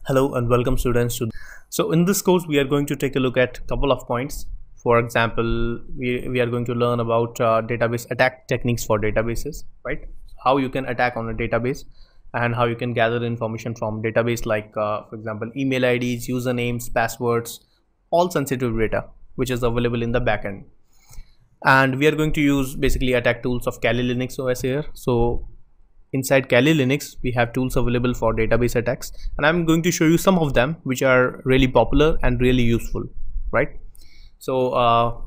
Hello and welcome students to. So in this course we are going to take a look at a couple of points. For example, we are going to learn about database attack techniques for databases, right? How you can attack on a database and how you can gather information from database like for example email IDs, usernames, passwords, all sensitive data which is available in the backend. And we are going to use basically attack tools of Kali Linux OS here. So inside Kali Linux, we have tools available for database attacks, and I'm going to show you some of them which are really popular and really useful, right? So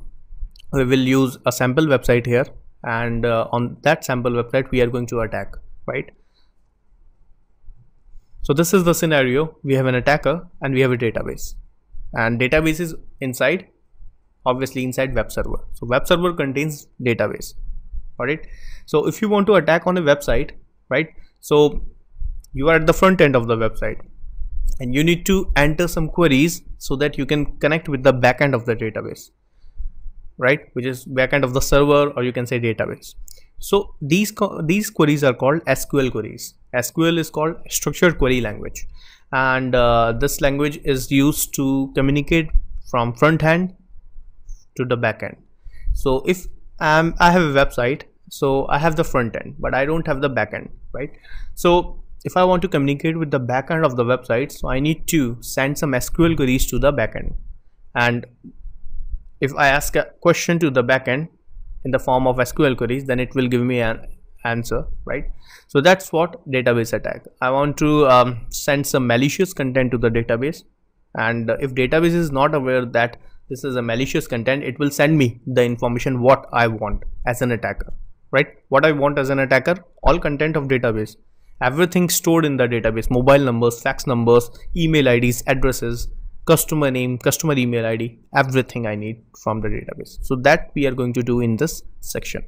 we will use a sample website here, and on that sample website we are going to attack, right? So this is the scenario. We have an attacker and we have a database, and database is obviously inside web server. So web server contains database, all right? So if you want to attack on a website, right, so you are at the front end of the website and you need to enter some queries so that you can connect with the back end of the database, right, which is back end of the server, or you can say database. So these queries are called SQL queries. SQL is called structured query language, and this language is used to communicate from front end to the back end. So if I have a website, so I have the front end but I don't have the back end, right? So if I want to communicate with the back end of the website, so I need to send some SQL queries to the back end, and if I ask a question to the back end in the form of SQL queries, then it will give me an answer, right? So that's what database attack. I want to send some malicious content to the database, and if database is not aware that this is a malicious content, it will send me the information what I want as an attacker, right? What I want as an attacker, all content of database, everything stored in the database, mobile numbers, fax numbers, email IDs, addresses, customer name, customer email ID, everything I need from the database. So that we are going to do in this section.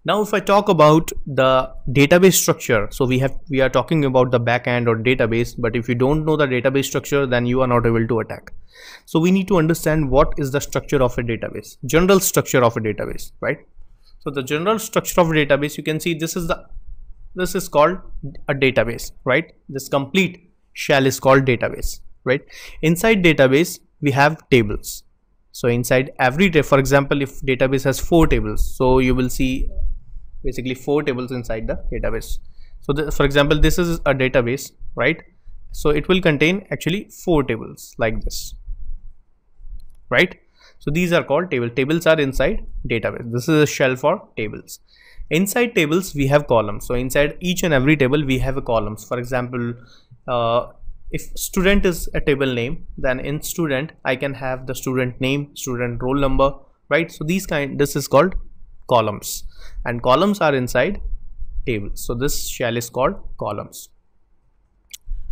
Now if I talk about the database structure, so we are talking about the backend or database, but if you don't know the database structure, then you are not able to attack. So we need to understand what is the structure of a database, general structure of a database, right? So the general structure of a database, you can see this is called a database, right? This complete shell is called database, right? Inside database we have tables. So inside every day, for example, if database has 4 tables, so you will see basically 4 tables inside the database. So for example, this is a database, right? So it will contain actually 4 tables like this, right? So these are called tables are inside database. This is a shell for tables. Inside tables we have columns. So inside each and every table we have a columns. For example, if student is a table name, then in student I can have the student name, student roll number, right? So this is called columns, and columns are inside tables. So this shell is called columns.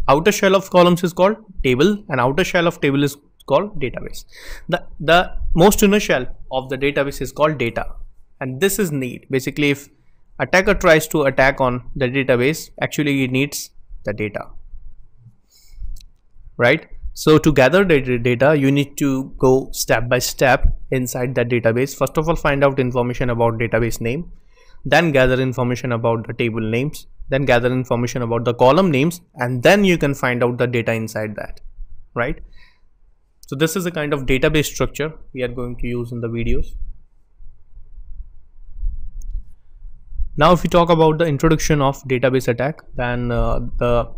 Outer shell of columns is called table, and outer shell of table is called database. The most inner shell of the database is called data, and this is need. Basically, if attacker tries to attack on the database, actually it needs the data, right? So to gather the data, you need to go step by step inside that database. First of all, find out information about database name, then gather information about the table names, then gather information about the column names, and then you can find out the data inside that, right? So this is a kind of database structure we are going to use in the videos. Now if we talk about the introduction of database attack, then the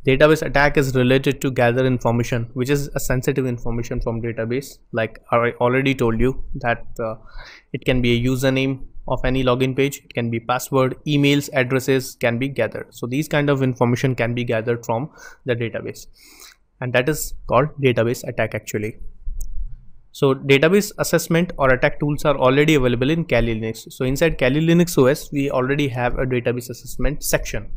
database attack is related to gather information which is a sensitive information from database. Like I already told you that it can be a username of any login page, it can be password, emails, addresses can be gathered. So these kind of information can be gathered from the database, and that is called database attack actually. So database assessment or attack tools are already available in Kali Linux. So inside Kali Linux OS we already have a database assessment section,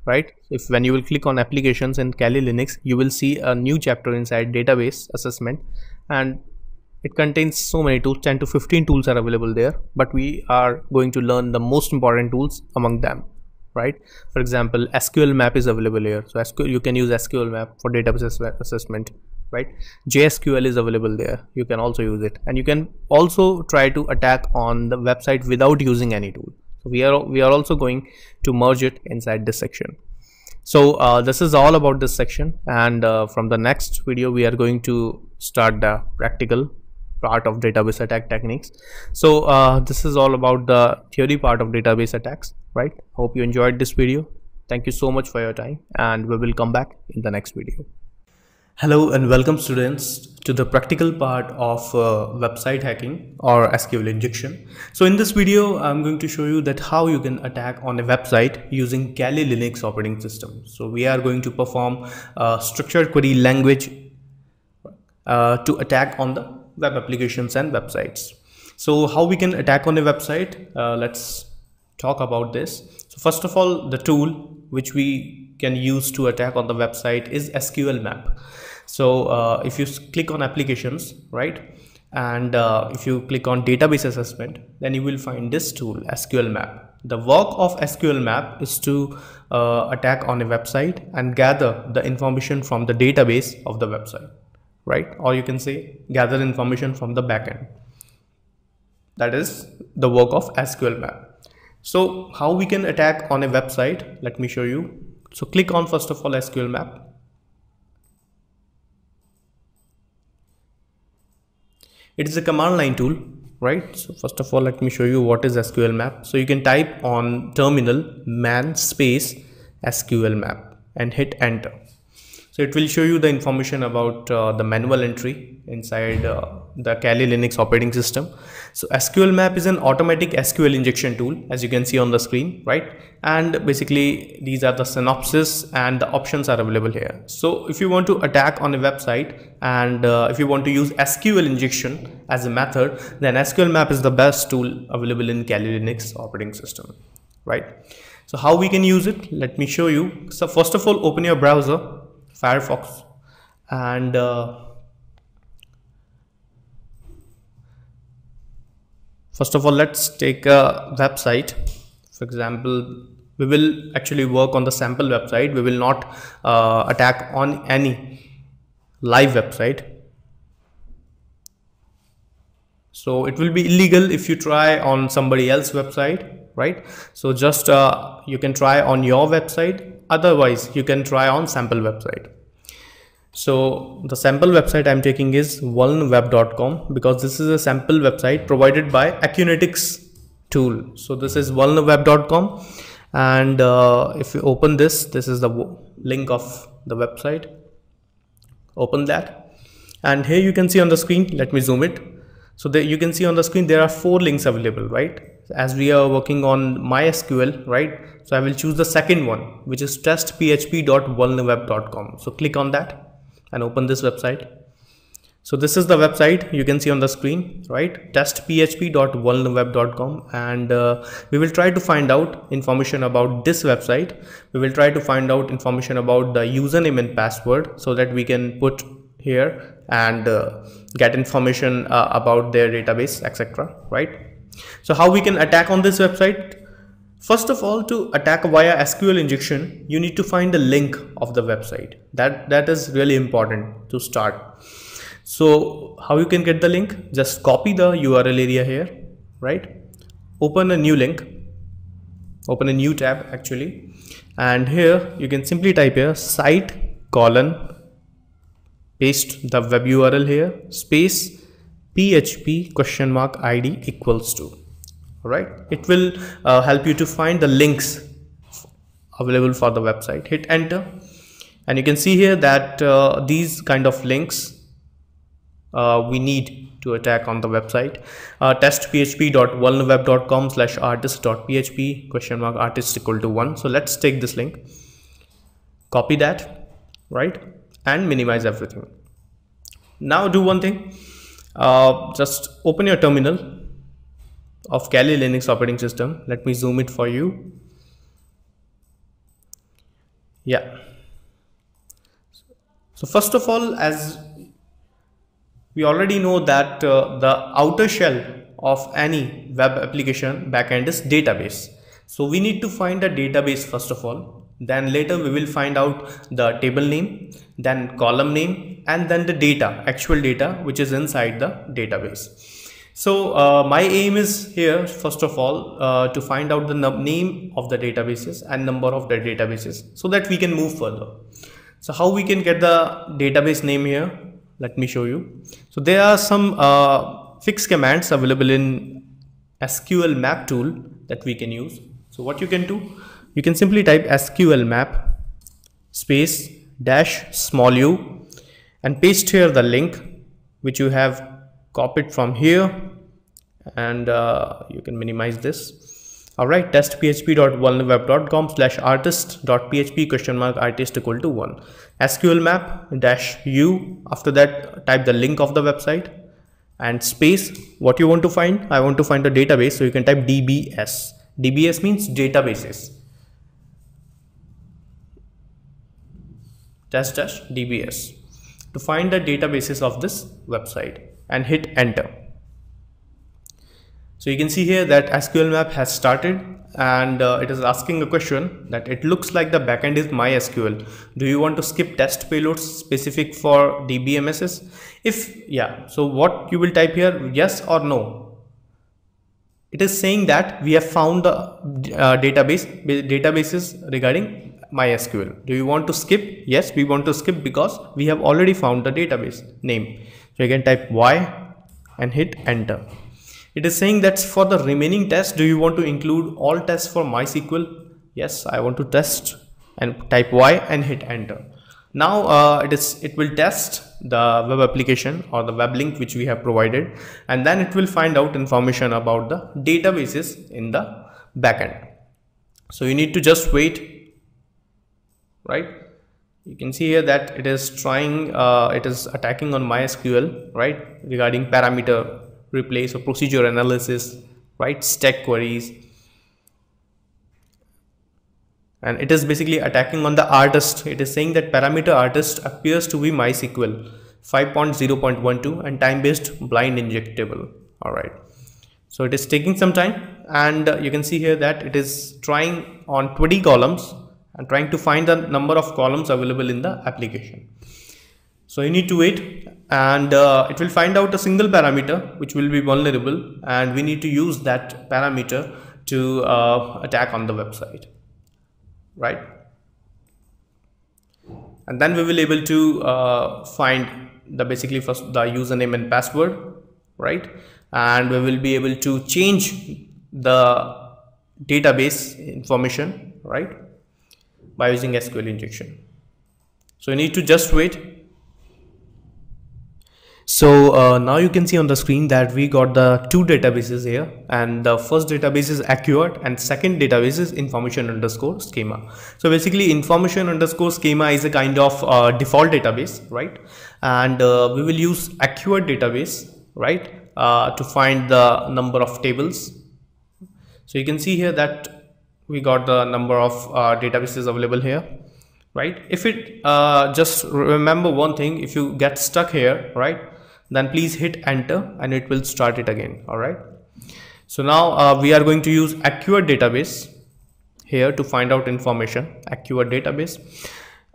right? If when you will click on applications in Kali Linux, you will see a new chapter inside database assessment, and it contains so many tools. 10 to 15 tools are available there, but we are going to learn the most important tools among them, right? For example, SQL map is available here. So you can use SQL map for database assessment, right? JSQL is available there, you can also use it, and you can also try to attack on the website without using any tool. So we are also going to merge it inside this section. So this is all about this section, and from the next video we are going to start the practical part of database attack techniques. So this is all about the theory part of database attacks, right? Hope you enjoyed this video. Thank you so much for your time, and we will come back in the next video. Hello and welcome students to the practical part of website hacking or SQL injection. So in this video I'm going to show you that how you can attack on a website using Kali Linux operating system. So we are going to perform structured query language to attack on the web applications and websites. So how we can attack on a website, let's talk about this. So first of all, the tool which we can use to attack on the website is SQL map. So if you click on applications, right, and if you click on database assessment, then you will find this tool, SQL map. The work of SQL map is to attack on a website and gather the information from the database of the website, right? Or you can say gather information from the backend. That is the work of SQL map. So how we can attack on a website, let me show you. So click on first of all SQL map. It is a command line tool, right? So first of all, let me show you what is SQL map. So you can type on terminal man space SQL map and hit enter. So it will show you the information about the manual entry inside the Kali Linux operating system. So SQL map is an automatic SQL injection tool, as you can see on the screen, right? And basically these are the synopsis and the options are available here. So if you want to attack on a website and if you want to use SQL injection as a method, then SQL map is the best tool available in Kali Linux operating system, right? So how we can use it, let me show you. So first of all, open your browser, Firefox, and first of all, let's take a website. For example, we will actually work on the sample website. We will not attack on any live website. So it will be illegal if you try on somebody else's website, right? So just you can try on your website. Otherwise you can try on sample website. So the sample website I'm taking is vulnweb.com because this is a sample website provided by Acunetics tool. So this is vulnweb.com, and if you open this is the link of the website. Open that, and here you can see on the screen, let me zoom it. So there you can see on the screen there are 4 links available, right? As we are working on MySQL, right? So I will choose the second one, which is testphp.vulnweb.com. So click on that and open this website. So this is the website you can see on the screen, right? testphp.vulnweb.com, and we will try to find out information about this website. We will try to find out information about the username and password so that we can put here and get information about their database, etc., right? So how we can attack on this website? First of all, to attack via SQL injection, you need to find the link of the website. That is really important to start. So how you can get the link? Just copy the URL area here, right? Open a new link, open a new tab actually, and here you can simply type here site : paste the web URL here, space php ?id equals to, right? It will help you to find the links available for the website. Hit enter, and you can see here that these kind of links we need to attack on the website. testphp.vulnweb.com/artist.php ?artist equal to 1. So let's take this link, copy that, right, and minimize everything. Now do one thing, just open your terminal of Kali Linux operating system. Let me zoom it for you. Yeah. So first of all, as we already know that the outer shell of any web application backend is database. So we need to find a database first of all. Then later we will find out the table name, then column name, and then the data, actual data which is inside the database. So my aim is here, first of all, to find out the name of the databases and number of the databases so that we can move further. So how we can get the database name here? Let me show you. So there are some fixed commands available in SQL map tool that we can use. So what you can do, you can simply type SQL map space dash small u and paste here the link which you have copied from here, and you can minimize this. All right, testphp.vulnerweb.com/artist.php ? Artist equal to 1. SQL map dash u, after that type the link of the website and space what you want to find. I want to find a database, so you can type DBS. DBS means databases. Dash DBS to find the databases of this website and hit enter. So you can see here that SQL map has started, and it is asking a question that it looks like the backend is MySQL. Do you want to skip test payloads specific for DBMSs? If yeah, so what you will type here, yes or no. It is saying that we have found the databases regarding MySQL. Do you want to skip? Yes, we want to skip because we have already found the database name. So you can type Y and hit enter. It is saying that for the remaining tests, do you want to include all tests for MySQL? Yes, I want to test, and type Y and hit enter. Now it will test the web application or the web link which we have provided, and then it will find out information about the databases in the backend. So you need to just wait. Right, you can see here that it is trying, it is attacking on MySQL, right, regarding parameter replace or procedure analysis, right, stack queries, and it is basically attacking on the artist. It is saying that parameter artist appears to be MySQL 5.0.12 and time-based blind injectable. All right, so it is taking some time, and you can see here that it is trying on 20 columns and trying to find the number of columns available in the application. So you need to wait, and it will find out a single parameter which will be vulnerable, and we need to use that parameter to attack on the website, right? And then we will able to find the basically first the username and password, right? And we will be able to change the database information, right, by using SQL injection. So you need to just wait. So now you can see on the screen that we got the two databases here, and the first database is Accurate and second database is information_schema. So basically information_schema is a kind of default database, right? And we will use Accurate database, right, to find the number of tables. So you can see here that we got the number of databases available here, right? If it just remember one thing, if you get stuck here, right, then please hit enter and it will start it again. All right, so now we are going to use Accurate database here to find out information, Accurate database,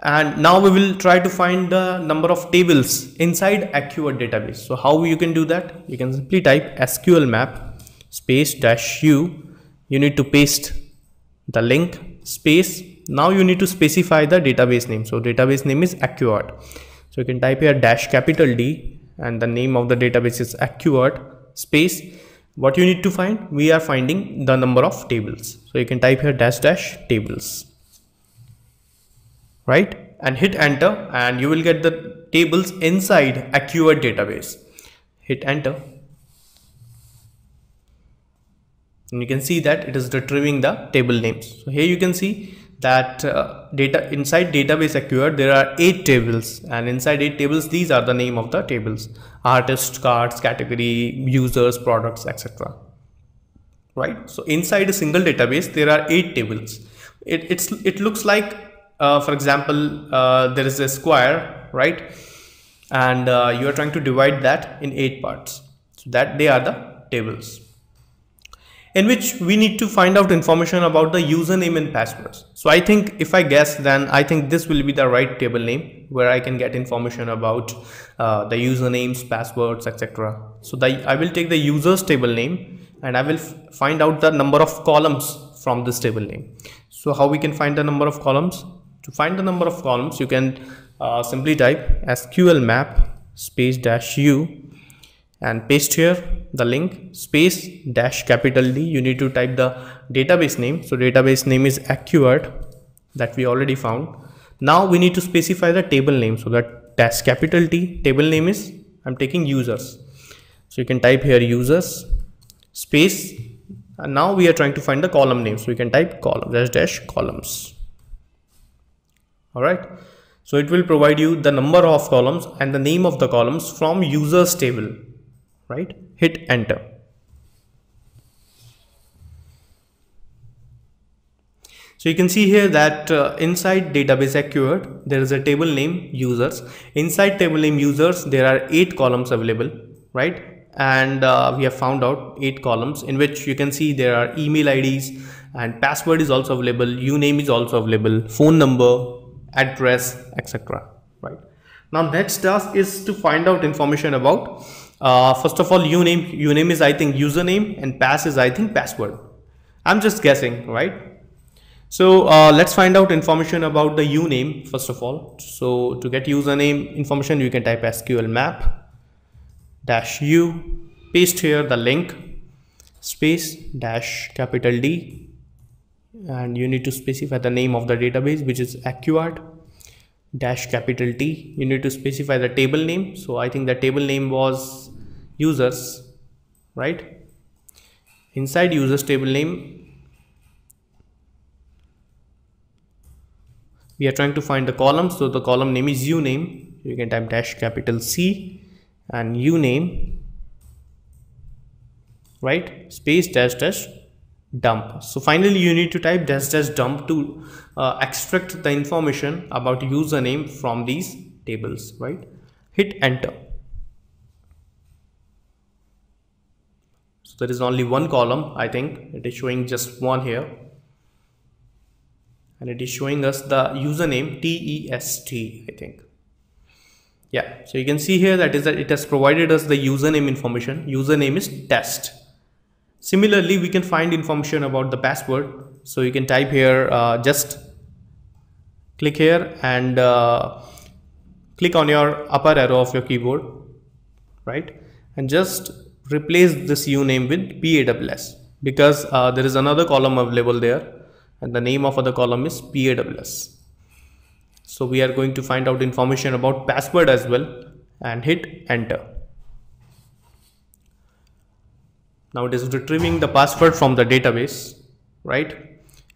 and now we will try to find the number of tables inside Accurate database. So how you can do that? You can simply type SQL map space dash u. You need to paste the link space. Now you need to specify the database name. So database name is Accurate. So you can type here dash capital D, and the name of the database is Accurate space. What you need to find? We are finding the number of tables. So you can type here dash tables, right, and hit enter, and you will get the tables inside Accurate database. Hit enter, and you can see that it is retrieving the table names. So here you can see that data inside database Accurate there are 8 tables, and inside 8 tables these are the name of the tables: artist, cards, category, users, products, etc. Right? So inside a single database there are 8 tables. It looks like for example there is a square, right, and you are trying to divide that in 8 parts, so that they are the tables in which we need to find out information about the username and passwords. So I think if I guess, then I think this will be the right table name where I can get information about the usernames, passwords, etc. So I will take the users table name and I will find out the number of columns from this table name. So how we can find the number of columns? To find the number of columns, you can simply type SQL map space -u and paste here the link space -D. You need to type the database name. So database name is Acquired, that we already found. Now we need to specify the table name. So that -T table name is, I'm taking users. So you can type here users space, and now we are trying to find the column name. So you can type column -columns. All right. So it will provide you the number of columns and the name of the columns from users table, right? Hit enter. So you can see here that inside database Acquired, there is a table name users. Inside table name users, there are 8 columns available, right? And we have found out 8 columns in which you can see there are email IDs and password is also available. Uname is also available, phone number, address, etc. Right. Now next task is to find out information about first of all uname is I think username and pass is I think password. I'm just guessing, right? So let's find out information about the uname first of all. So to get username information, you can type SQL map -u, paste here the link space -D, and you need to specify the name of the database, which is Acquired -T. You need to specify the table name. So I think the table name was users, right? Inside users table name, we are trying to find the column. So the column name is uname. You can type -C and uname, right? Space -dump. So finally you need to type -dump to extract the information about username from these tables, right? Hit enter. So there is only one column. I think it is showing just one here, and it is showing us the username TEST, I think. Yeah, so you can see here that it has provided us the username information. Username is test. Similarly, we can find information about the password. So you can type here, just click here and click on your upper arrow of your keyboard, right? And just replace this uname with PAWS, because there is another column available there and the name of other column is PAWS. So we are going to find out information about password as well and hit enter. Now it is retrieving the password from the database, right?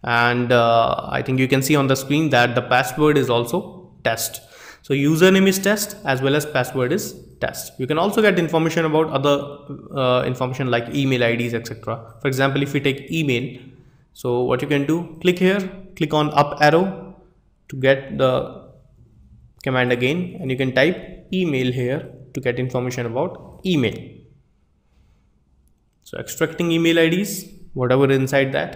And I think you can see on the screen that the password is also test. So username is test as well as password is test. You can also get information about other information like email IDs, etc. For example, if we take email, so what you can do, click here, click on up arrow to get the command again, and you can type email here to get information about email. So extracting email IDs, whatever inside that.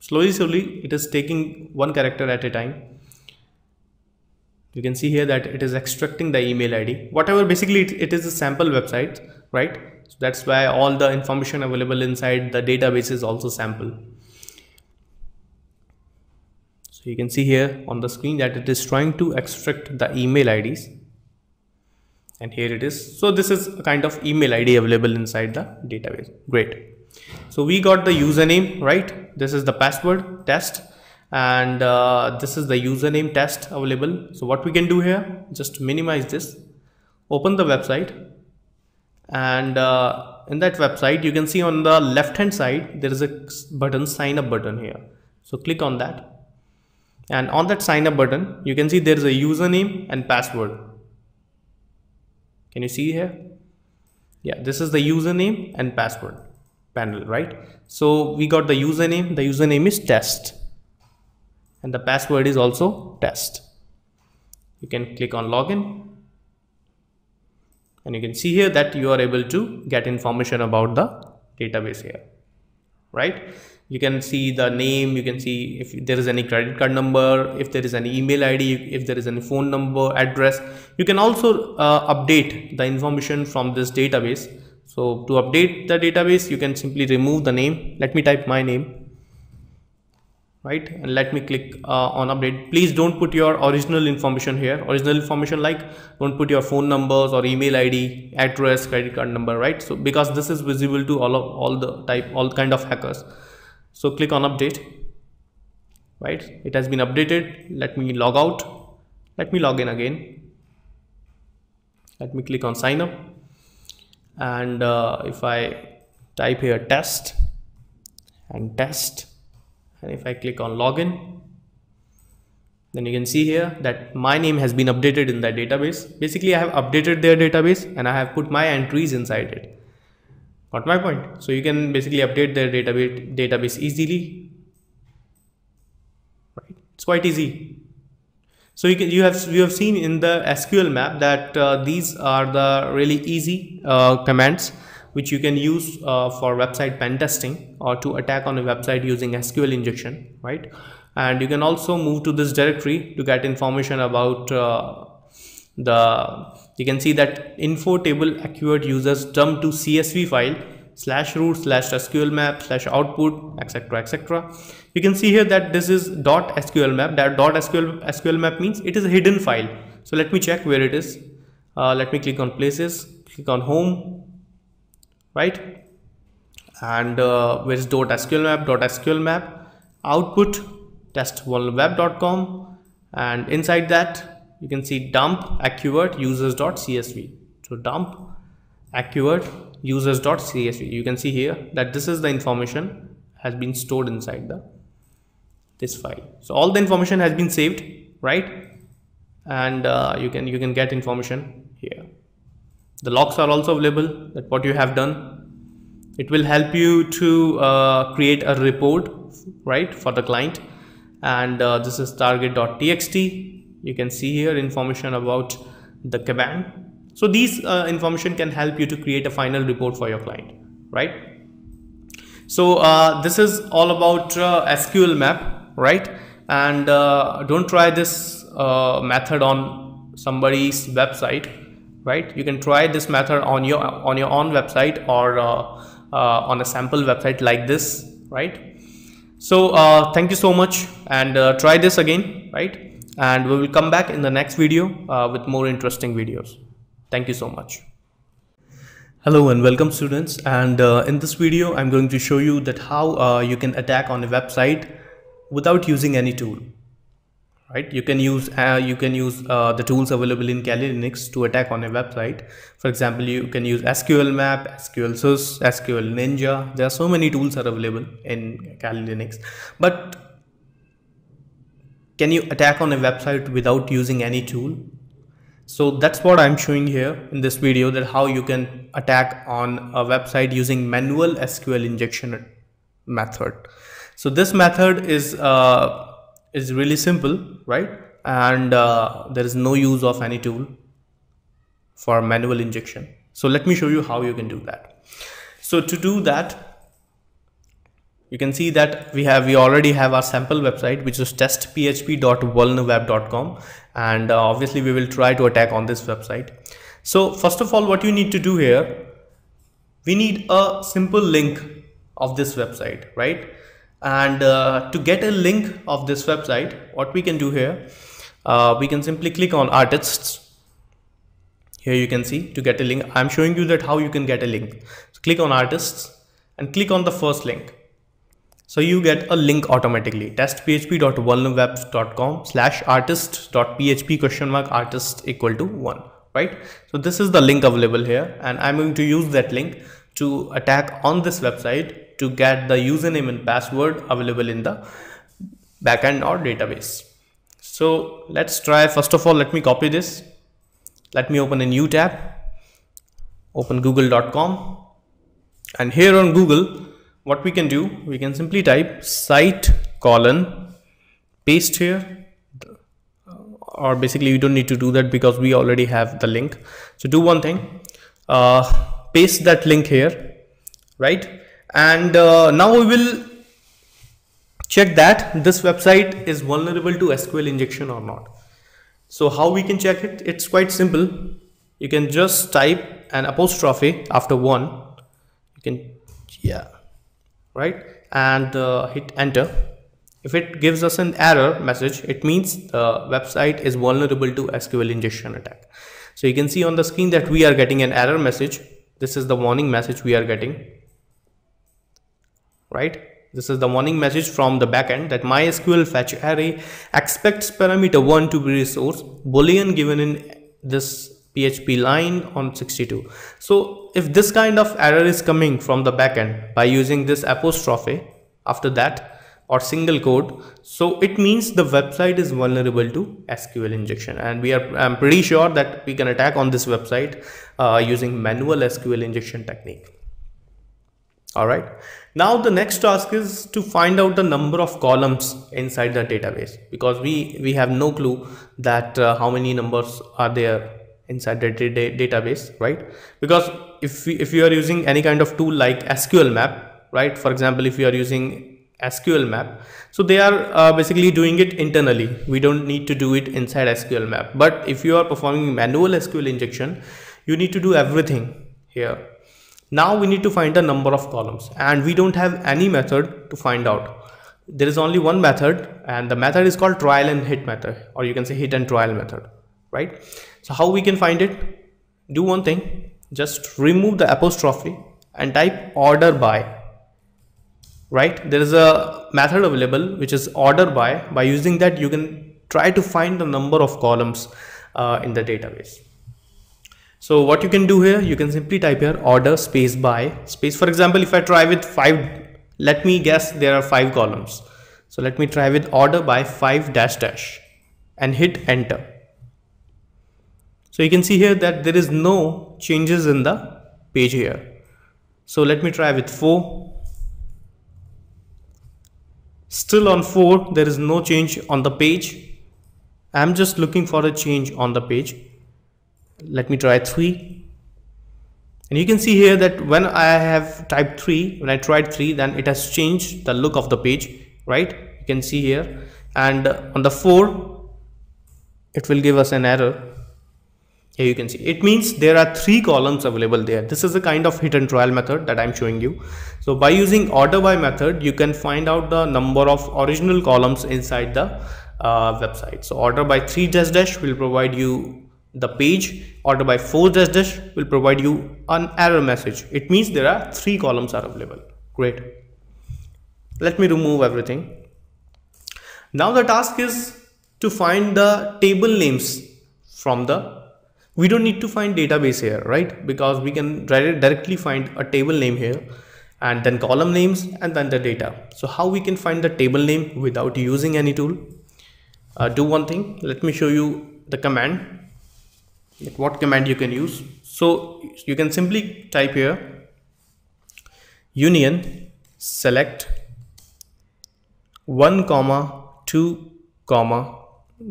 Slowly it is taking one character at a time. You can see here that it is extracting the email ID. Whatever, basically it is a sample website, right? So that's why all the information available inside the database is also sample. So you can see here on the screen that it is trying to extract the email IDs, and here it is. So this is a kind of email ID available inside the database. Great. So we got the username, right? This is the password test, and this is the username test available. So what we can do here, just minimize this, open the website, and in that website you can see on the left hand side there is a button, sign up button here. So click on that, and on that sign up button you can see there is a username and password. Can you see here? Yeah, this is the username and password panel, right? So we got the username is test, and the password is also test. You can click on login, and you can see here that you are able to get information about the database here, right? You can see the name, you can see if there is any credit card number, if there is any email ID, if there is any phone number, address. You can also update the information from this database. So to update the database, you can simply remove the name. Let me type my name, right, and let me click on update. Please don't put your original information here. Original information, like don't put your phone numbers or email ID, address, credit card number, right? So because this is visible to all kind of hackers. So click on update, right? It has been updated. Let me log out. Let me log in again. Let me click on sign up, and if I type here test, and if I click on login, then you can see here that my name has been updated in that database. Basically, I have updated their database and I have put my entries inside it. Got my point? So you can basically update their database easily, right? It's quite easy. So you have seen in the SQL map that these are the really easy commands which you can use for website pen testing or to attack on a website using SQL injection, right? And you can also move to this directory to get information about you can see that info table acquired users dump to CSV file /root/SQL map /output, etc. You can see here that this is .SQL map. That .SQL map means it is a hidden file. So let me check where it is. Let me click on places, click on home, right? And where is .SQL map? Output test1web.com, and inside that you can see dump acquired users.csv. So dump acquired users.csv. You can see here that this is the information has been stored inside this file. So all the information has been saved, right? And you can get information here. The logs are also available, that what you have done. It will help you to create a report, right, for the client. And this is target.txt. You can see here information about the command. So these information can help you to create a final report for your client, right? So this is all about SQL map, right? And don't try this method on somebody's website, right? You can try this method on your own website or on a sample website like this, right? So thank you so much, and try this again, right? And we will come back in the next video with more interesting videos. Thank you so much. Hello and welcome students, and in this video I'm going to show you that how you can attack on a website without using any tool, right? You can use the tools available in Kali Linux to attack on a website. For example, you can use SQL map, SQL Sys, SQL Ninja. There are so many tools are available in Kali Linux, but can you attack on a website without using any tool? So that's what I'm showing here in this video, that how you can attack on a website using manual SQL injection method. So this method is really simple, right? And there is no use of any tool for manual injection. So let me show you how you can do that. So to do that, you can see that we already have our sample website, which is testphp.vulnerweb.com, and obviously we will try to attack on this website. So first of all, what you need to do here, we need a simple link of this website, right? And to get a link of this website, what we can do here, we can simply click on artists. Here you can see to get a link. I'm showing you that how you can get a link. So click on artists and click on the first link. So you get a link automatically, testphp.vulnerweb.com /artist.php !artist = 1, right? So this is the link available here, and I'm going to use that link to attack on this website to get the username and password available in the backend or database. So let's try. First of all, let me copy this. Let me open a new tab, open google.com, and here on Google, what we can do, we can simply type site : paste here, or basically you don't need to do that because we already have the link. So do one thing, paste that link here, right? And now we will check that this website is vulnerable to SQL injection or not. So how we can check it? It's quite simple. You can just type an apostrophe after one. You can, yeah, right, and hit enter. If it gives us an error message, it means the website is vulnerable to SQL injection attack. So you can see on the screen that we are getting an error message. This is the warning message we are getting, right? This is the warning message from the backend that MySQL fetch array expects parameter 1 to be resource boolean given in this PHP line on 62. So if this kind of error is coming from the backend by using this apostrophe after that or single quote, so it means the website is vulnerable to SQL injection, and I'm pretty sure that we can attack on this website using manual SQL injection technique. All right, now the next task is to find out the number of columns inside the database, because we have no clue that how many numbers are there inside the database, right? Because if you are using any kind of tool like SQL map, right, for example, if you are using SQL map, so they are basically doing it internally. We don't need to do it inside SQL map. But if you are performing manual SQL injection, you need to do everything here. Now we need to find the number of columns, and we don't have any method to find out. There is only one method, and the method is called trial and hit method, or you can say hit and trial method, right? So how we can find it? Do one thing, just remove the apostrophe and type order by. Right, there is a method available which is order by. By using that, you can try to find the number of columns in the database. So what you can do here, you can simply type here order space by space. For example, if I try with 5, let me guess there are 5 columns. So let me try with order by 5 dash dash and hit enter. So you can see here that there is no changes in the page here. So let me try with 4. Still on 4, there is no change on the page. I'm just looking for a change on the page. Let me try 3. And you can see here that when I have typed 3, when I tried 3, then it has changed the look of the page, right? You can see here. And on the 4, it will give us an error. Here you can see it means there are 3 columns available there. This is a kind of hit and trial method that I'm showing you. So by using order by method, you can find out the number of original columns inside the website. So order by 3 dash dash will provide you the page. Order by 4 dash dash will provide you an error message. It means there are 3 columns are available. Great. Let me remove everything. Now the task is to find the table names from the. We don't need to find database here, right? Because we can directly find a table name here, and then column names, and then the data. So how we can find the table name without using any tool? Do one thing. Let me show you the command. What command you can use? So you can simply type here union select 1, 2,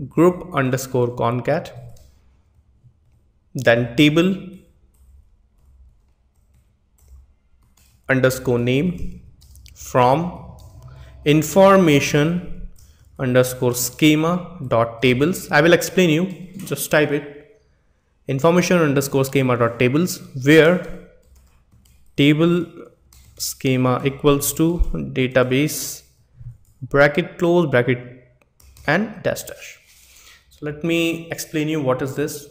group underscore concat, then table underscore name from information underscore schema dot tables. I will explain you, just type it information underscore schema dot tables, where table schema equals to database bracket close bracket and dash dash. So let me explain you what is this.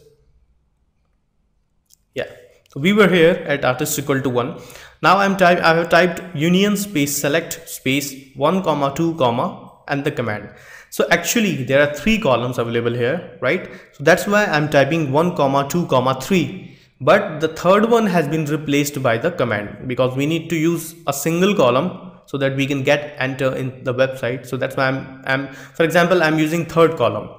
Yeah, so we were here at artist equal to 1. Now I have typed union space select space 1, 2, and the command. So actually there are 3 columns available here, right? So that's why I'm typing 1, 2, 3. But the third one has been replaced by the command, because we need to use a single column so that we can get enter in the website. So that's why I'm for example, I'm using third column.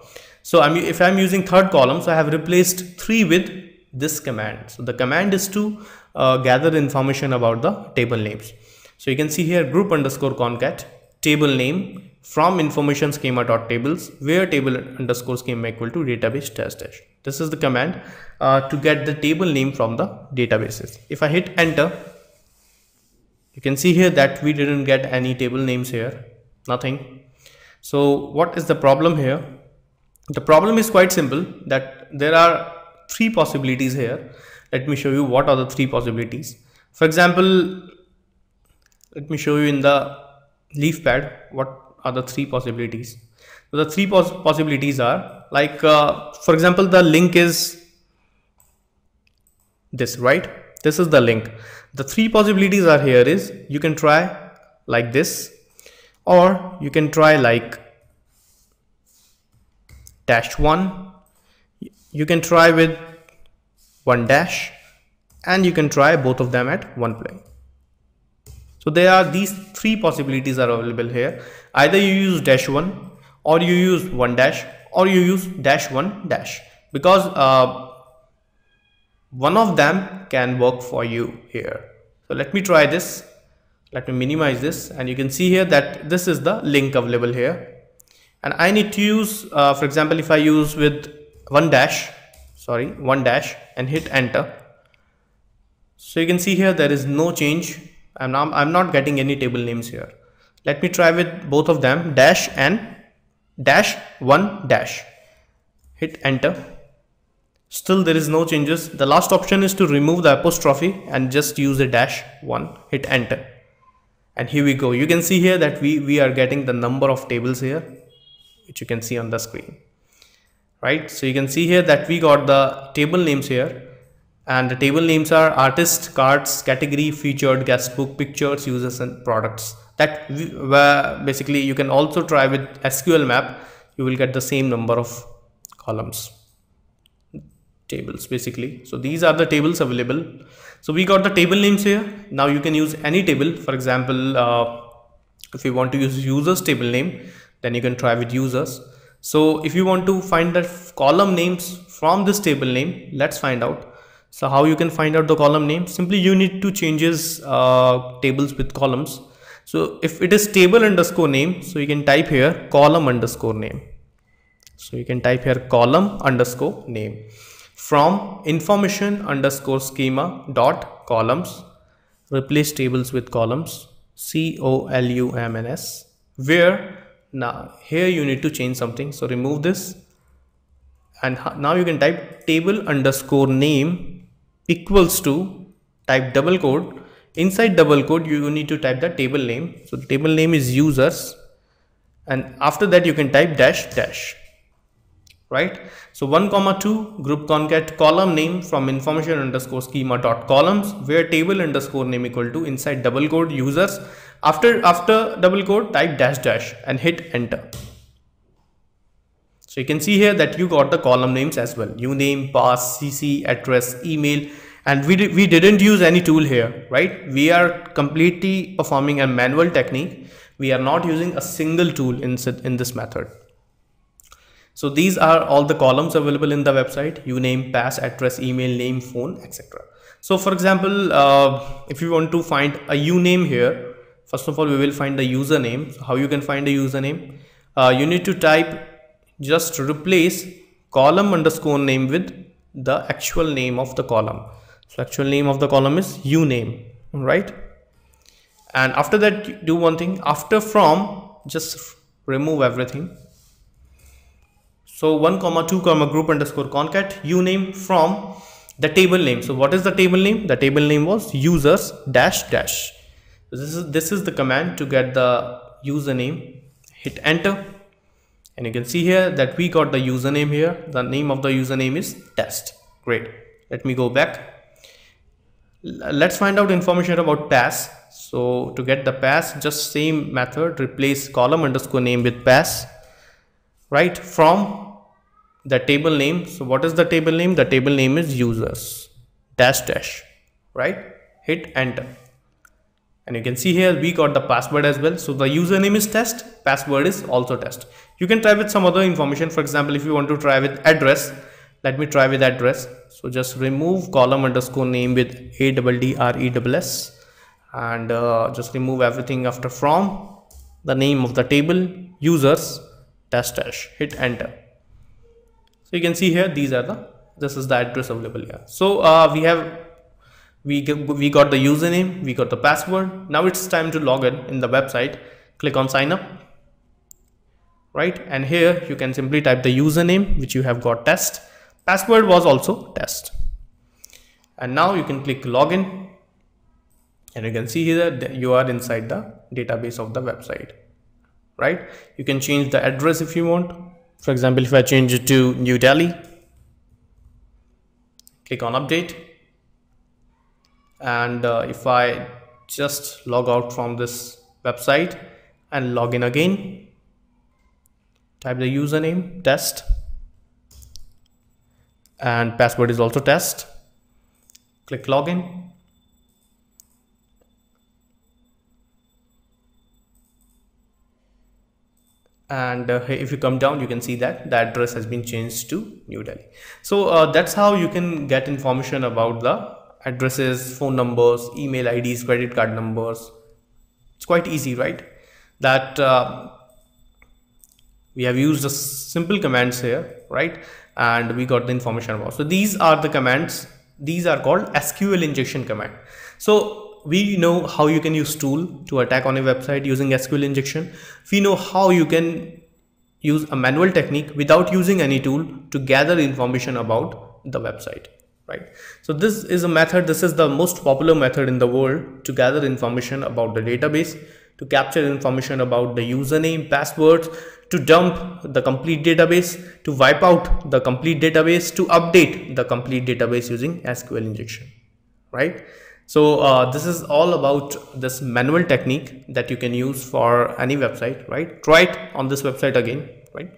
So if I'm using third column, so I have replaced 3 with this command. So the command is to gather information about the table names. So you can see here group underscore concat table name from information schema dot tables, where table underscore schema equal to database dash dash. This is the command to get the table name from the databases. If I hit enter, you can see here that we didn't get any table names here. Nothing. So what is the problem here? The problem is quite simple, that there are three possibilities here. Let me show you what are the three possibilities. For example, let me show you in the leaf pad what are the three possibilities. So the three possibilities are like, for example, the link is this, right? This is the link. The three possibilities are here is you can try like this, or you can try like -1, you can try with 1-, and you can try both of them at one play. So there are these three possibilities are available here. Either you use -1, or you use 1-, or you use -1-, because one of them can work for you here. So let me try this. Let me minimize this, and you can see here that this is the link available here. And I need to use, for example, if I use with 1-, and hit enter. So you can see here there is no change. I'm not getting any table names here. Let me try with both of them, dash and -1-. Hit enter. Still there is no changes. The last option is to remove the apostrophe and just use a -1. Hit enter. And here we go. You can see here that we are getting the number of tables here, which you can see on the screen, right? So you can see here that we got the table names here, and the table names are artist, cards, category, featured, guest book, pictures, users, and products. That basically you can also try with SQL map. You will get the same number of columns, tables basically. So these are the tables available. So we got the table names here. Now you can use any table. For example, if you want to use users table name, then you can try with users. So if you want to find the column names from this table name, let's find out. So how you can find out the column name? Simply you need to changes tables with columns. So if it is table underscore name, so you can type here column underscore name. So you can type here column underscore name. From information underscore schema dot columns, replace tables with columns, COLUMNS, where now here you need to change something. So remove this, and now you can type table underscore name equals to, type double quote. Inside double quote you need to type the table name. So the table name is users, and after that you can type --, right? So 1,2 group concat column name from information underscore schema dot columns, where table underscore name equal to, inside double quote, users. After double quote type --, and hit enter. So you can see here that you got the column names as well: uname, pass, cc, address, email. And we didn't use any tool here, right? We are completely performing a manual technique. We are not using a single tool in this method. So these are all the columns available in the website: uname, pass, address, email, name, phone, etc. So for example, if you want to find a uname here, first of all, we will find the username. So how you can find a username? You need to type, just replace column underscore name with the actual name of the column. So actual name of the column is uname, right? And after that, do one thing. After from, just remove everything. So 1,2, group underscore concat uname from the table name. So what is the table name? The table name was users --. This is the command to get the username. Hit enter, and you can see here that we got the username here. The name of the username is test. Great. Let me go back. Let's find out information about pass. So to get the pass, just same method, replace column underscore name with pass, right? From the table name. So what is the table name? The table name is users --, right? Hit enter, and you can see here we got the password as well. So the username is test, password is also test. You can try with some other information. For example, if you want to try with address, let me try with address. So just remove column underscore name with ADDRESS, and just remove everything after from, the name of the table, users --, hit enter. So you can see here this is the address available here. So we got the username, we got the password. Now it's time to log in the website. Click on sign up. right? And here you can simply type the username, which you have got test. Password was also test. And now you can click login, and you can see here that you are inside the database of the website, right? You can change the address if you want. For example, if I change it to New Delhi, click on update, and if I just log out from this website and log in again, type the username test, and password is also test, click login, and if you come down, you can see that the address has been changed to New Delhi. So that's how you can get information about the addresses, phone numbers, email IDs, credit card numbers. It's quite easy, right? That we have used the simple commands here, right? And we got the information about. So these are the commands. These are called SQL injection command. So we know how you can use tool to attack on a website using SQL injection. We know how you can use a manual technique without using any tool to gather information about the website, right? So this is a method. This is the most popular method in the world to gather information about the database, to capture information about the username, passwords, to dump the complete database, to wipe out the complete database, to update the complete database using SQL injection, right? So this is all about this manual technique that you can use for any website, right? Try it on this website again, right?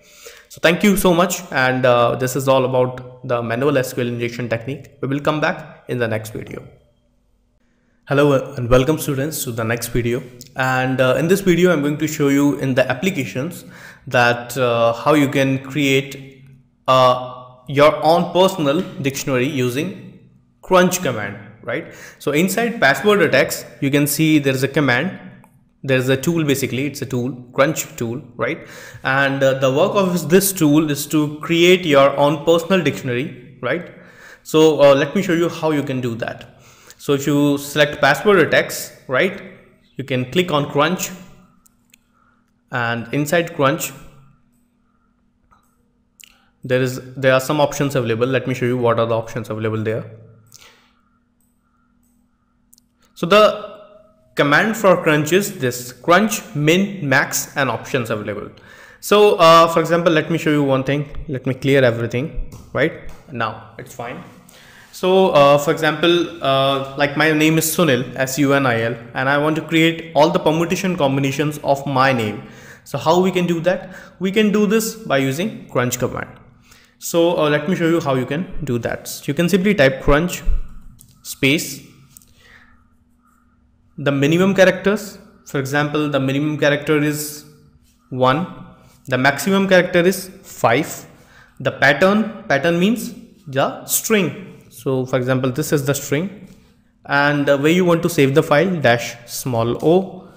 So thank you so much, and this is all about the manual SQL injection technique. We will come back in the next video. Hello and welcome students to the next video, and in this video I'm going to show you in the applications that how you can create your own personal dictionary using crunch command, right? So inside password attacks, you can see there is a command, there is a tool, basically it's a tool, crunch tool, right? And the work of this tool is to create your own personal dictionary, right? So let me show you how you can do that. So if you select password attacks, right, you can click on crunch, and inside crunch there are some options available. Let me show you what are the options available there. So the command for crunch is this: crunch, min, max, and options available. So for example, let me show you one thing. Let me clear everything, right? Now it's fine. So for example, like my name is Sunil, S-U-N-I-L, and I want to create all the permutation combinations of my name. So how we can do that? We can do this by using crunch command. So let me show you how you can do that. So you can simply type crunch space the minimum characters. For example, the minimum character is 1, the maximum character is 5, the pattern means the string. So for example, this is the string, and where you want to save the file, -o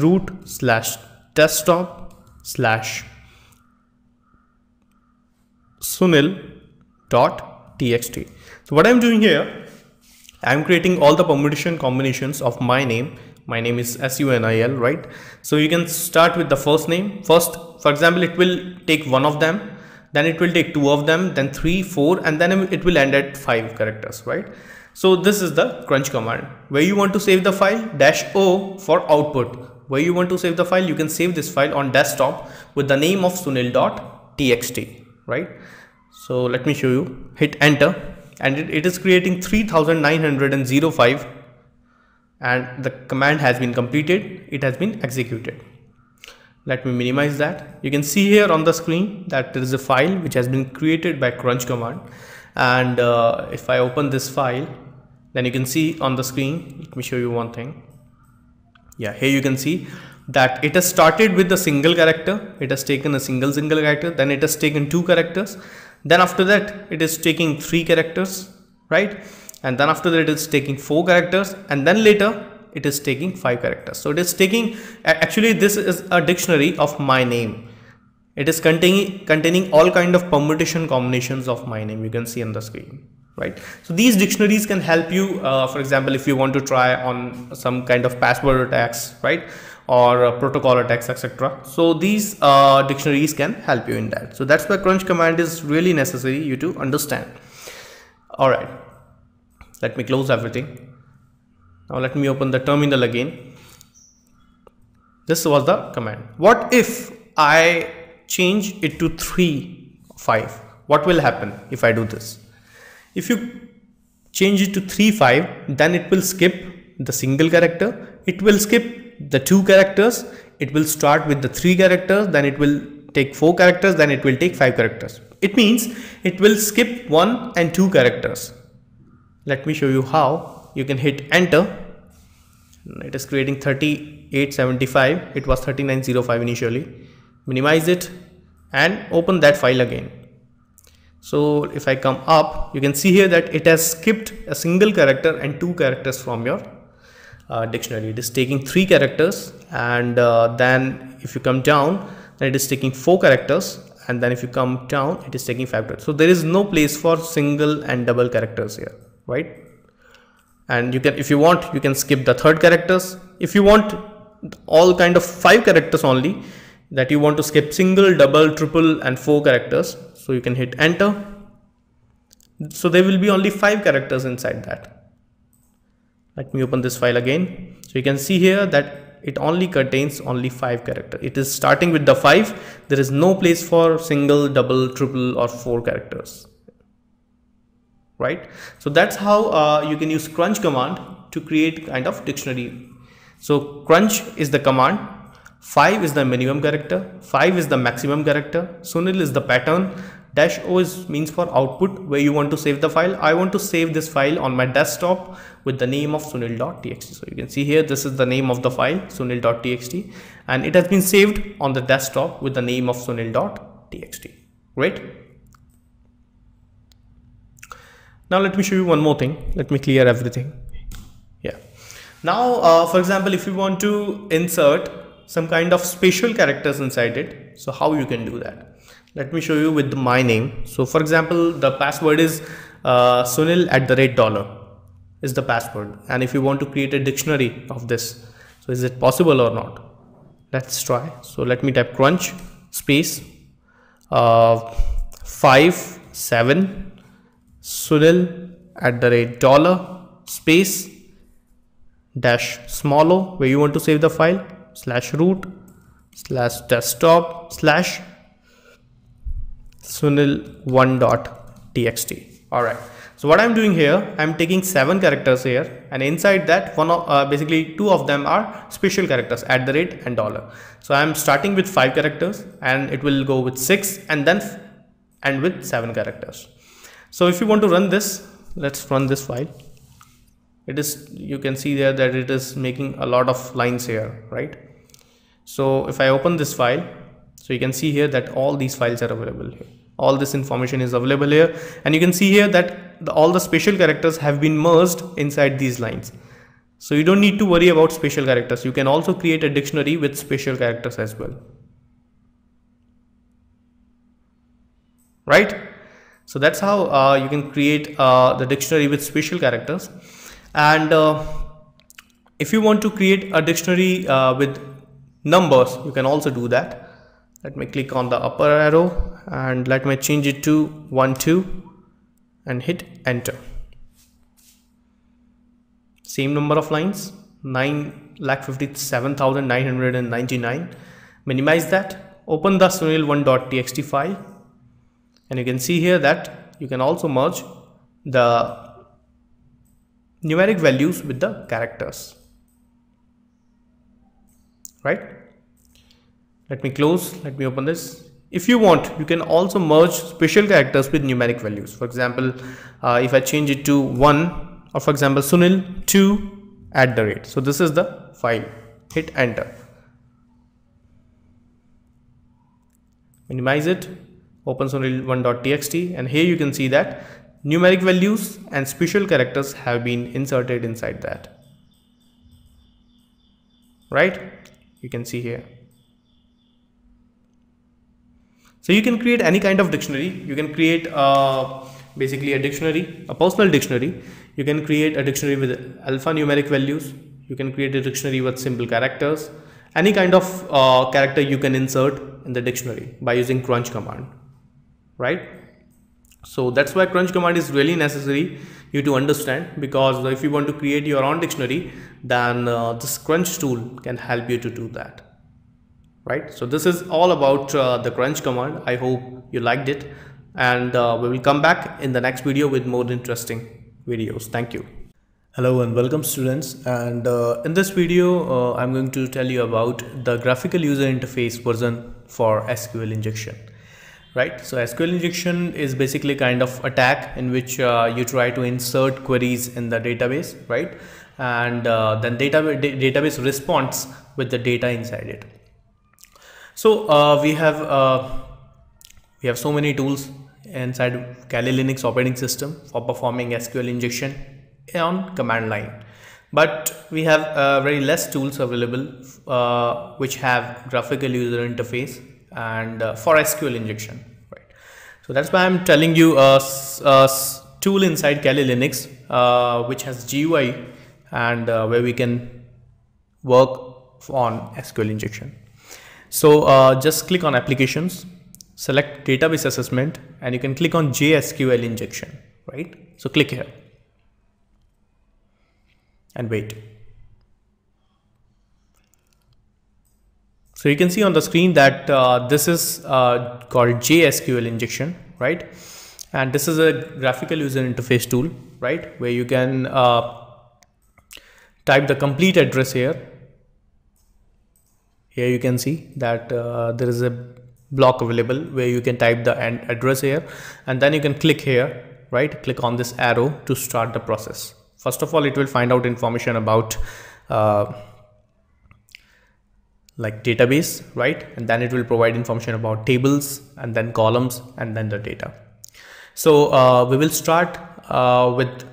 /root/desktop/sunil.txt. So what I'm doing here, I'm creating all the permutation combinations of my name. My name is S-U-N-I-L, right? So you can start with the first name. First, for example, it will take one of them, then it will take 2 of them, then 3, 4, and then it will end at 5 characters, right? So this is the crunch command. Where you want to save the file, -o for output. Where you want to save the file, you can save this file on desktop with the name of sunil.txt, right? So let me show you. Hit enter, and it is creating 3905, and the command has been completed. It has been executed. Let me minimize that. You can see here on the screen that there is a file which has been created by crunch command, and if I open this file, then you can see on the screen. Let me show you one thing. Yeah, here you can see that it has started with a single character. It has taken a single character, then it has taken 2 characters, then after that it is taking 3 characters, right? And then after that it is taking 4 characters, and then later it is taking 5 characters. So it is taking, actually this is a dictionary of my name. It is containing all kind of permutation combinations of my name. You can see on the screen, right? So these dictionaries can help you, for example, if you want to try on some kind of password attacks, right? or protocol attacks, etc. So these dictionaries can help you in that. So that's why crunch command is really necessary you to understand. All right, let me close everything. Now let me open the terminal again. This was the command. What if I change it to 3, 5? What will happen if I do this? If you change it to 3, 5, then it will skip the single character. It will skip the 2 characters. It will start with the 3 characters. Then it will take 4 characters. Then it will take 5 characters. It means it will skip 1 and 2 characters. Let me show you how. You can hit enter. It is creating 3875. It was 3905 initially. Minimize it and open that file again. So if I come up, you can see here that it has skipped a single character and 2 characters from your dictionary. It is taking 3 characters, and then if you come down, then it is taking 4 characters, and then if you come down, it is taking 5 characters. So there is no place for single and double characters here, right? And you can, if you want, you can skip the 3rd characters. If you want all kind of 5 characters only, that you want to skip single, double, triple and 4 characters, so you can hit enter. So there will be only 5 characters inside that. Let me open this file again. So you can see here that it only contains only 5 characters. It is starting with the 5. There is no place for single, double, triple or 4 characters, right? So that's how you can use crunch command to create kind of dictionary. So crunch is the command, 5 is the minimum character, 5 is the maximum character, Sunil is the pattern, -o is means for output where you want to save the file. I want to save this file on my desktop with the name of sunil.txt. So you can see here, this is the name of the file, sunil.txt, and it has been saved on the desktop with the name of sunil.txt. Great. Now let me show you one more thing. Let me clear everything. Yeah. Now, for example, if you want to insert some kind of special characters inside it, so how you can do that? Let me show you with my name. So for example, the password is sunil@$ is the password. And if you want to create a dictionary of this, so is it possible or not? Let's try. So let me type crunch space 57 sunil@$ space -o where you want to save the file, /root /desktop /sunil1.txt. all right, so what I'm doing here, I'm taking 7 characters here, and inside that basically 2 of them are special characters, @ and $. So I'm starting with 5 characters and it will go with 6 and then and with 7 characters. So if you want to run this, let's run this file. It is, you can see there that it is making a lot of lines here, right? So if I open this file, so you can see here that all these files are available here. All this information is available here, and you can see here that all the special characters have been merged inside these lines. So you don't need to worry about special characters. You can also create a dictionary with special characters as well, right? So that's how you can create the dictionary with special characters. And if you want to create a dictionary with numbers, you can also do that. Let me click on the upper arrow and let me change it to 1 2 and hit enter. Same number of lines, 9,57,999. Minimize that, open the sunil1.txt file, and you can see here that you can also merge the numeric values with the characters, right? Let me close, let me open this. If you want, you can also merge special characters with numeric values. For example, if I change it to 1, or for example sunil2 @. So this is the file, hit enter, minimize it, open sunil1.txt, and here you can see that numeric values and special characters have been inserted inside that, right? You can see here. So you can create any kind of dictionary. You can create basically a dictionary, a personal dictionary. You can create a dictionary with alphanumeric values. You can create a dictionary with simple characters, any kind of character you can insert in the dictionary by using crunch command, right? So that's why crunch command is really necessary you to understand, because if you want to create your own dictionary, then this crunch tool can help you to do that, right? So this is all about the crunch command. I hope you liked it, and we will come back in the next video with more interesting videos. Thank you. Hello and welcome students, and in this video I'm going to tell you about the graphical user interface version for SQL injection, right? So SQL injection is basically kind of attack in which you try to insert queries in the database, right? And then database responds with the data inside it. So we have so many tools inside Kali Linux operating system for performing SQL injection on command line, but we have very less tools available which have graphical user interface and for SQL injection, right? So that's why I'm telling you a tool inside Kali Linux which has GUI and where we can work on SQL injection. So just click on applications, select database assessment, and you can click on JSQL injection, right? So click here and wait. So you can see on the screen that this is called JSQL injection, right? And this is a graphical user interface tool, right? Where you can type the complete address here. Here you can see that there is a block available where you can type the address here, and then you can click here, right? Click on this arrow to start the process. First of all, it will find out information about like database, right? And then it will provide information about tables and then columns and then the data. So we will start with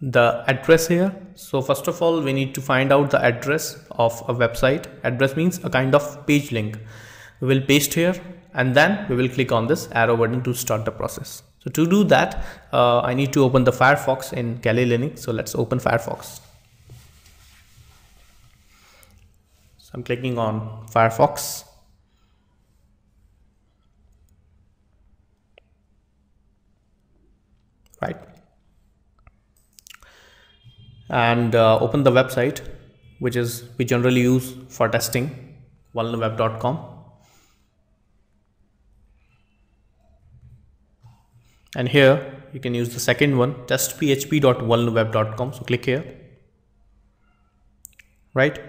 the address here. So first of all, we need to find out the address of a website. Address means a kind of page link. We will paste here, and then we will click on this arrow button to start the process. So to do that, I need to open the Firefox in Kali Linux. So let's open Firefox. So I'm clicking on Firefox. Right. And open the website, which we generally use for testing, vulnerweb.com. And here you can use the second one, testphp.vulnerweb.com. So click here, right?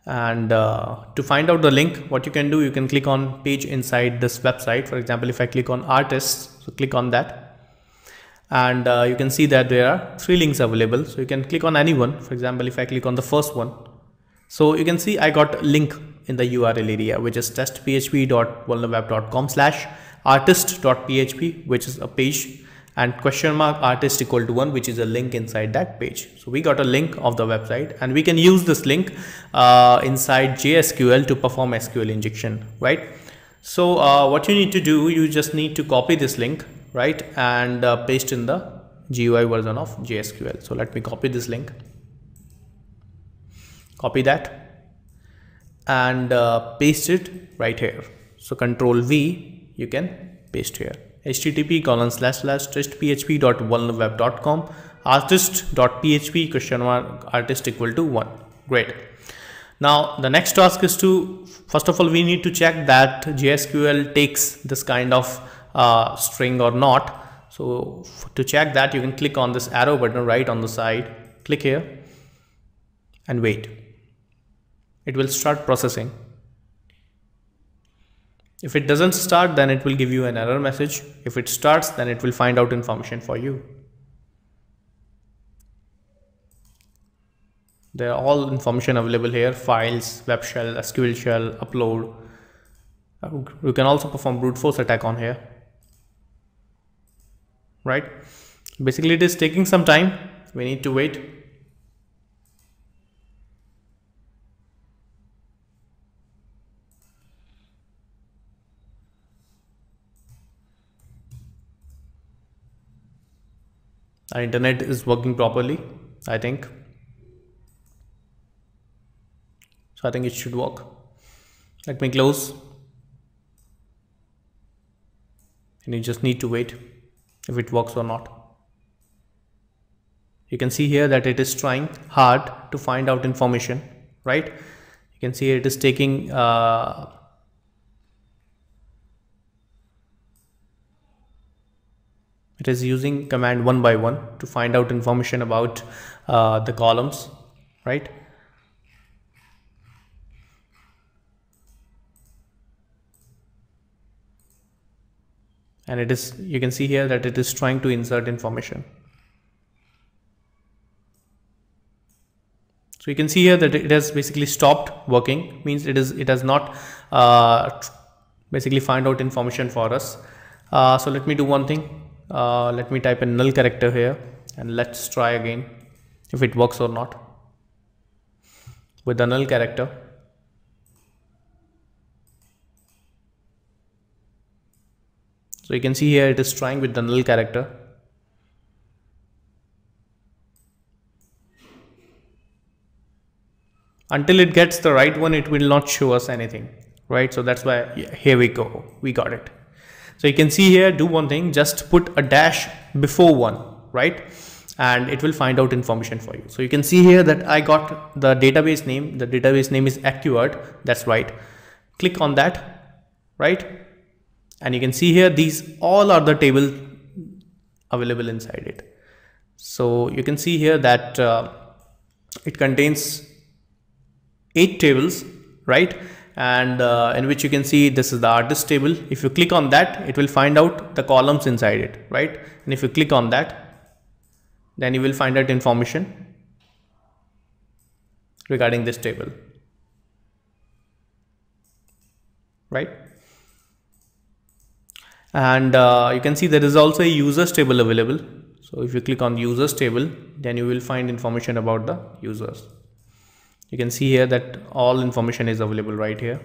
And to find out the link, what you can do, you can click on page inside this website. For example, if I click on artists, so click on that, and you can see that there are 3 links available. So you can click on any one. For example, if I click on the first one, so you can see I got a link in the URL area, which is testphp.vulnerweb.com/artist.php, which is a page, and !artist equal to 1, which is a link inside that page. So we got a link of the website, and we can use this link inside JSQL to perform SQL injection, right? So what you need to do, you just need to copy this link, right, and paste in the GUI version of JSQL. So let me copy this link, copy that, and paste it right here. So Control V, you can paste here, http://testphp.vulnerweb.com artist.php !artist equal to 1. Great. Now the next task is to, first of all, we need to check that JSQL takes this kind of string or not. So to check that, you can click on this arrow button right on the side, click here and wait. It will start processing. If it doesn't start, then it will give you an error message. If it starts, then it will find out information for you. There are all information available here: files, web shell, SQL shell, upload. You can also perform brute force attack on here, right? Basically, it is taking some time. We need to wait. Our internet is working properly, I think. So I think it should work. Let me close, and you just need to wait if it works or not. You can see here that it is trying hard to find out information, right? You can see it is taking it is using command one by one to find out information about the columns, right? And it is, you can see here that it is trying to insert information. So you can see here that it has basically stopped working, means it has not basically find out information for us. So let me do one thing. Let me type a null character here, and let's try again if it works or not with the null character. So you can see here it is trying with the null character. Until it gets the right one, it will not show us anything, right? So that's why, yeah, here we go, we got it. So you can see here, do one thing, just put a dash before one, right? And it will find out information for you. So you can see here that I got the database name. The database name is Acquired, that's right. Click on that, right? And you can see here, these all are the table available inside it. So you can see here that it contains 8 tables, right? And in which you can see this is the artist table. If you click on that, it will find out the columns inside it, right? And if you click on that, then you will find out information regarding this table, right? And you can see there is also a users table available. So if you click on users table, then you will find information about the users. You can see here that all information is available right here.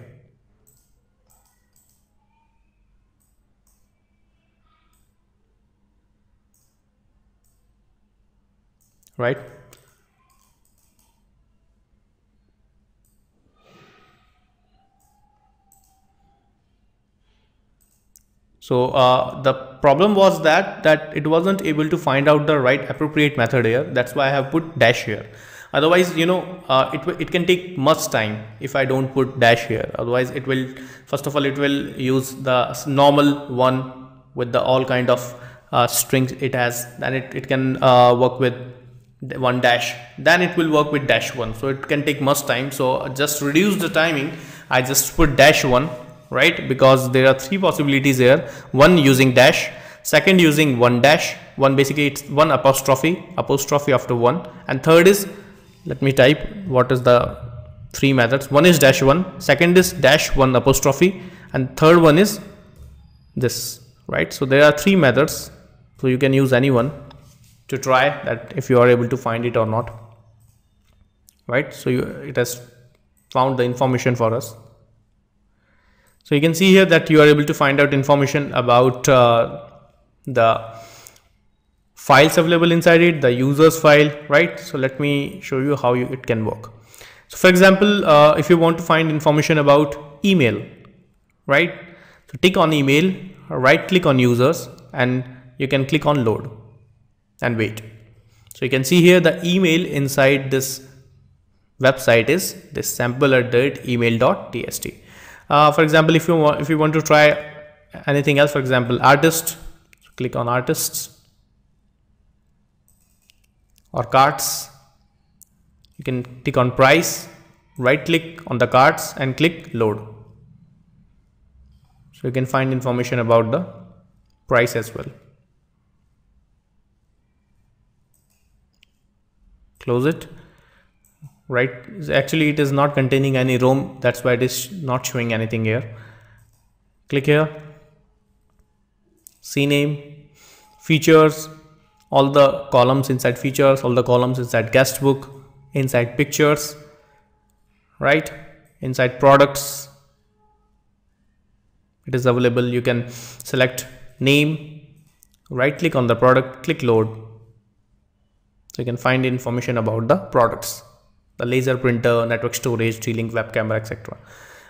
Right? So the problem was that it wasn't able to find out the right appropriate method here. That's why I have put dash here. Otherwise, you know, it can take much time if I don't put dash here. Otherwise, it will, first of all, it will use the normal one with the all kind of strings it has. Then it can work with one dash. Then it will work with dash one. So it can take much time. So just reduce the timing. I just put dash one, right? Because there are 3 possibilities here. One using dash, second using one dash, one basically it's one apostrophe after one, and third is, let me type what is the 3 methods. One is dash one, second is dash one apostrophe, and third one is this, right? So there are 3 methods. So you can use any one to try that if you are able to find it or not, right? So it has found the information for us. So you can see here that you are able to find out information about the files available inside it, the users file, right? So let me show you how it can work. So for example, if you want to find information about email, right? So tick on email, right click on users, and you can click on load and wait. So you can see here the email inside this website is this sample@email.txt. For example, if you want to try anything else, for example, artist, click on artists, or cards. You can click on price, right click on the cards and click load. So you can find information about the price as well. Close it. Right, actually it is not containing any ROM, that's why it is not showing anything here. Click here, CNAME, features, all the columns inside features, all the columns inside guest book, inside pictures, right, inside products, it is available. You can select name, right click on the product, click load. So you can find information about the products, the laser printer, network storage, T-Link web camera, etc.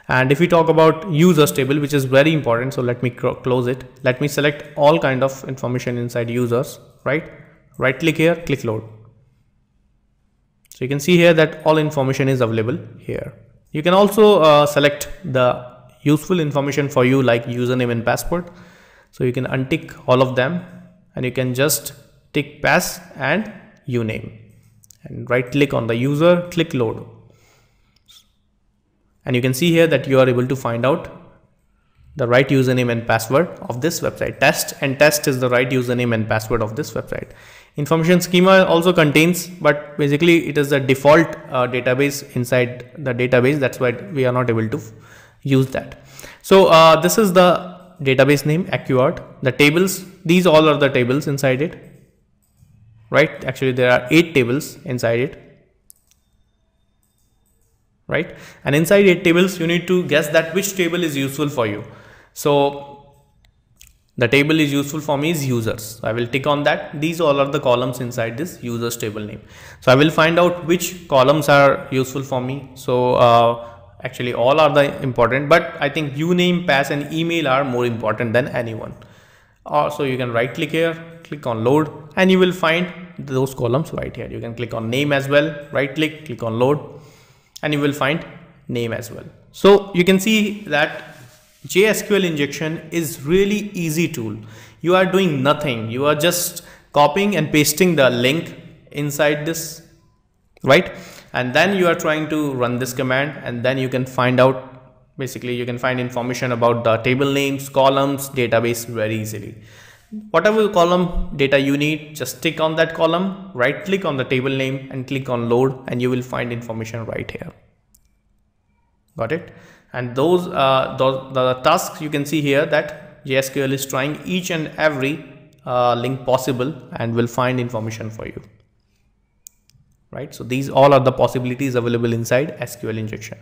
And if we talk about users table, which is very important, so let me close it. Let me select all kind of information inside users, right? Right click here, click load. So you can see here that all information is available here. You can also select the useful information for you, like username and password. So you can untick all of them and you can just tick pass and uname, and right click on the user, click load. And you can see here that you are able to find out the right username and password of this website. Test is the right username and password of this website. Information schema also contains, but basically it is the default database inside the database. That's why we are not able to use that. So this is the database name, AccuArt. The tables, these all are the tables inside it, right? Actually there are 8 tables inside it, right? And inside 8 tables you need to guess that which table is useful for you. So the table is useful for me is users. So I will tick on that. These all are the columns inside this users table name. So I will find out which columns are useful for me. So actually all are the important, but I think uname, pass and email are more important than anyone. So you can right click here, click on load, and you will find those columns right here. You can click on name as well, right click on load, and you will find name as well. So you can see that JSQL injection is really easy tool. You are doing nothing. You are just copying and pasting the link inside this, right? And then you are trying to run this command, and then you can find out, basically you can find information about the table names, columns, database very easily. Whatever column data you need, just tick on that column, right click on the table name and click on load, and you will find information right here. Got it? And those the tasks you can see here that JSQL is trying each and every link possible and will find information for you, right? So these all are the possibilities available inside SQL injection.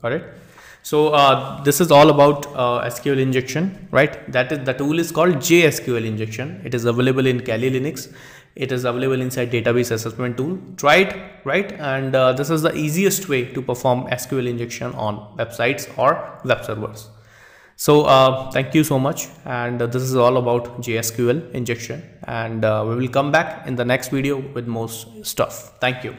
Got it? So this is all about SQL injection, right? That is, the tool is called JSQL injection. It is available in Kali Linux. It is available inside database assessment tool. Try it, right? And this is the easiest way to perform SQL injection on websites or web servers. So thank you so much. And this is all about JSQL injection. And we will come back in the next video with more stuff. Thank you.